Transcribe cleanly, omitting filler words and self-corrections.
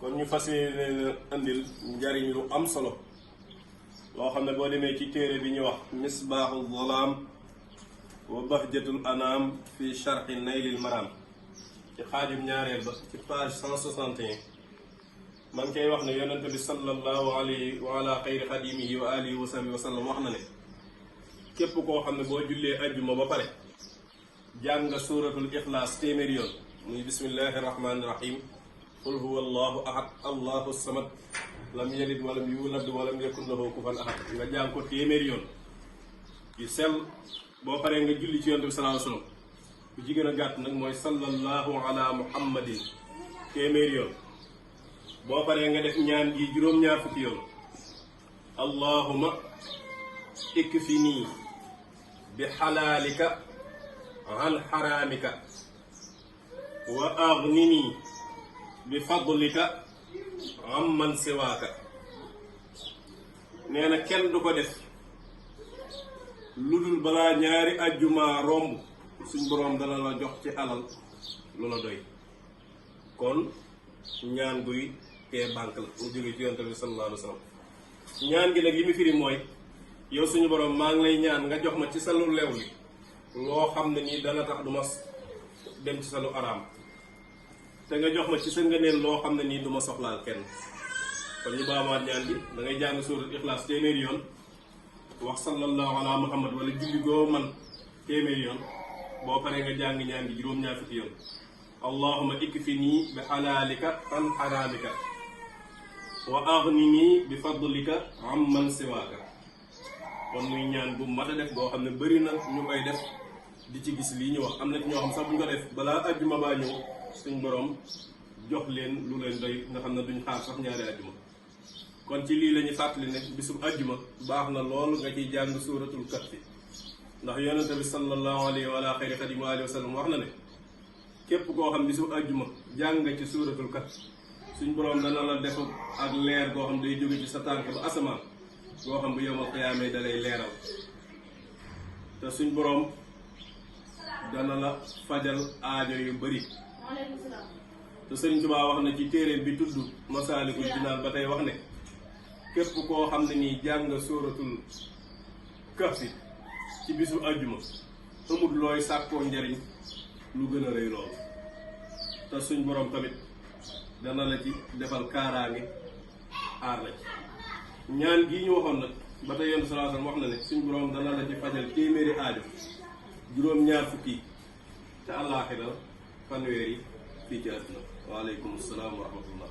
kon ñu fas yéene andil njariñ lu am solo loo xam ne boo demee ci téere bi ñu wax misbaaxu zalaam wa bahjatul anaam fi sharxi naylil maraam ci xaajum ñaareel ba ci page 161 man koy wax ne yonente bi sallallahu alayhi wa ala xayri xadimihi wa alihi wa sahbihi wa sallam wax na ne képp koo xam ne boo jullee ajjuma ba pare jàng nga suuratul ixlaas téeméeri yoon muy bismillahi rahmaani rahim qul huwa allahu ahad allahu samad lam yalid walam yulad walam yakun lahu kufuwan ahad nga jàng ko téeméeri yoon yu sell boo paree nga julli ci yonent bi sallallahu alayhi wasallam bu ci gën a gàtt nag mooy sallallahu ala muhammadin téeméeri yoon boo paree nga def ñaan gi juróom-ñaar fukki yoon allahuma ikfinii bi xalaalika an xaraamika wa aghnini bi fadlika amman siwaaka nee na kenn du ko def lu dul balaa ñaari ajjuma romb suñ boroom dana la jox ci alal lu la doy kon ñaan guy tee banque la mu jóge ci yonent bi sallallahu alayhi wa sallam ñaan gi nag li mu firi mooy yow suñu boroom maa ngi lay ñaan nga jox ma ci sa lu lew li loo xam ne nii dana tax du ma dem ci sa lu araam te nga jox ma ci sa ngëneel loo xam ne nii du ma soxlaal kenn kon ñu baamaat ñaan bi da ngay jàng suuratul ixlaas téeméeri yoon wax sallallahu ala muhammad wala julli goo man téeméeri yoon boo paree nga jàng ñaan gi juróom-ñaar fukki yoon allahumma ikfinii bi xalaalika an xaraamika wa aghnini bi fadlika amman siwaaka kon muy ñaan bu mat a def boo xam ne bëri na ñu koy def di ci gis lii ñu wax am na ci ñoo xam sax bu ñu ko def balaa ajjuma baa ñëw suñ borom jox leen lu leen doy nga xam ne duñ xaar sax ñaari ajjuma kon ci lii la ñu fàttali ne bisub ajjuma baax na lool nga ciy jàng suuratul kahfi ndax yonente bi sallallahu alayhi wa ala xayri xadim wa alihi wa sallam wax na ne képp koo xam bisub ajjuma jàng nga ci suuratul kahfi suñ borom dana la def ak leer goo xam day jóge ci sa tànk ba asamaan goo xam bu yowmal qiyaamee dalay leeral te suñ borom dana la fajal aajo yu bari te Sëriñ Tuubaa wax na ci téere bi tudd Masaalikul Jinaan ba tey wax ne képp koo xam ne nii jàng sóoratul kahfi ci bisu ajjuma amul looy sàkkoo njariñ lu gën a rëy loolu te suñ borom tamit dana la ci defal kaaraange aar la ci ñaan gii ñu waxoon nag ba tey Yonent sallallahu alayhi wasallam wax na ne suñ borom dana la ci fajal téeméeri aajo juróom-ñaar fukki te àllaaxira fanweeri fii ci àdduna waaleykum salaam wa rahmatullah